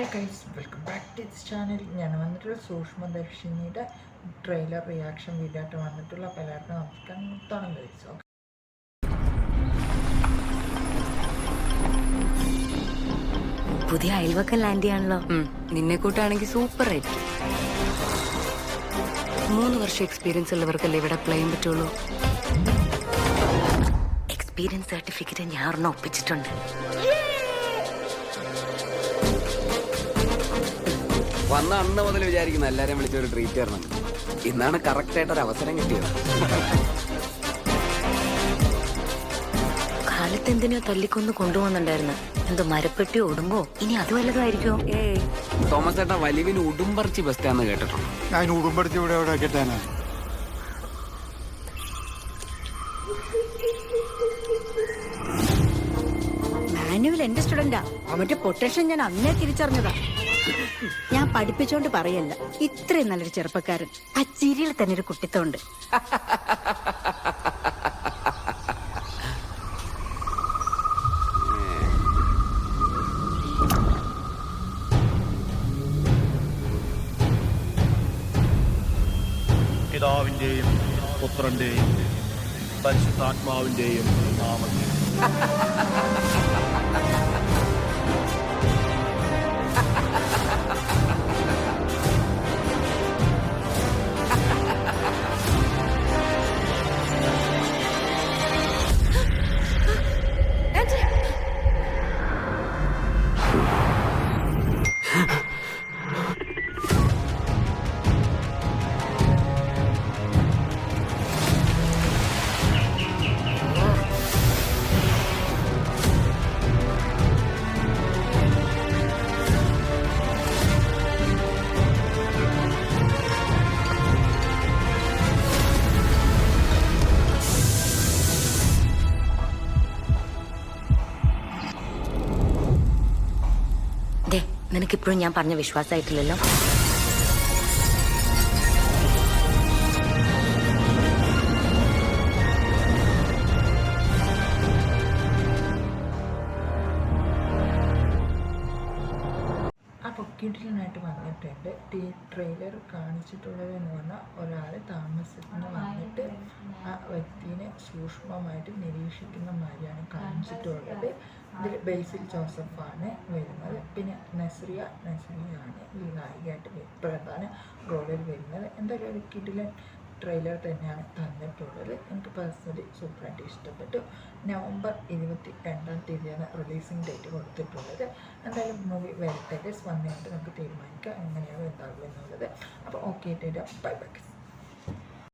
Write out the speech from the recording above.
Hi guys, welcome back to this channel. ഞാൻ വന്നിട്ടുള്ള സൂക്ഷ്മദർശിനിയുടെ trailer reaction video ആയിട്ട് വന്നിട്ടുള്ള പലർക്കും നമസ്കാരം. നിർത്തണം ഗൈസ്. ഓക്കെ, പുതിയ അയൽവക്കം ലാൻഡ് ചെയ്യാണല്ലോ. നിന്നെ കൂട്ടാണെങ്കിൽ സൂപ്പർ ആയിരിക്കും. 3 വർഷം എക്സ്പീരിയൻസ് ഉള്ളവർക്കല്ലേ ഇവിടെ അപ്ലൈ ചെയ്യാൻ പറ്റുള്ളൂ. എക്സ്പീരിയൻസ് സർട്ടിഫിക്കറ്റ് ഞാൻ ഒരെണ്ണം ഒപ്പിച്ചിട്ടുണ്ട്. വന്ന അന്ന് മുതൽ വിചാരിക്കുന്ന എല്ലാരെയും വിളിച്ചൊരു ട്രീറ്റ് തരണം. ഇന്നാണ് കറക്റ്റ് ആയിട്ടൊരു അവസരം കിട്ടിയത്. കാലത്ത് എന്തിനോ തല്ലിക്കൊന്ന് കൊണ്ടുപോകുന്നുണ്ടായിരുന്നു. എന്തോ മരപ്പെട്ടി ഒടുമ്പോ ഇനി അത് വല്ലതായിരിക്കോ? തോമസ് ചേട്ടാ വലിവിന് ഉടുമ്പറിച്ച് ബെസ്റ്റാന്ന് കേട്ടിട്ടുണ്ട്. ഞാൻ ഉടുമ്പടിച്ച് ഇവിടെ എവിടെ കിട്ടാനാ? മാനുവൽ എന്റെ സ്റ്റുഡന്റാ. അവന്റെ പൊട്ടൻഷ്യൽ ഞാൻ അന്നേ തിരിച്ചറിഞ്ഞതാ. ഞാൻ പഠിപ്പിച്ചോണ്ട് പറയല്ല, ഇത്രയും നല്ലൊരു ചെറുപ്പക്കാരൻ. ആ ചിരിയിൽ തന്നെ ഒരു കുട്ടിത്തോണ്ട്. പിതാവിന്റെയും പുത്രന്റെയും പരിശുദ്ധാത്മാവിന്റെയും നാമത്തിൽ. നിനക്കിപ്പോഴും ഞാൻ പറഞ്ഞ വിശ്വാസമായിട്ടില്ലല്ലോ. അപ്പോൾ കിടിലനായിട്ട് വന്നിട്ടുണ്ട്. ട്രെയിലർ കാണിച്ചിട്ടുള്ളത് എന്ന് പറഞ്ഞാൽ ഒരാൾ താമസത്തിന് വന്നിട്ട് ആ വ്യക്തിനെ സൂക്ഷ്മമായിട്ട് നിരീക്ഷിക്കുന്ന മാതിരിയാണ് കാണിച്ചിട്ടുള്ളത്. ഇതിൽ ബേസിൽ ജോസഫാണ് വരുന്നത്. പിന്നെ നസ്രിയാണ് ഈ നായികയായിട്ട് പ്രധാന റോളിൽ വരുന്നത്. എന്തായാലും ഒരു കിടിലൻ ട്രെയിലർ തന്നെയാണ് തന്നിട്ടുള്ളത്. എനിക്ക് പേഴ്സണലി സൂപ്പറായിട്ട് ഇഷ്ടപ്പെട്ടു. നവംബർ 22 റിലീസിങ് ഡേറ്റ് കൊടുത്തിട്ടുള്ളത്. എന്തായാലും മൂവി വരട്ടെ, വന്നുകൊണ്ട് നമുക്ക് തീരുമാനിക്കാം എങ്ങനെയാണ് എന്താകും എന്നുള്ളത്. അപ്പോൾ ഓക്കെ, ബൈ ബൈ.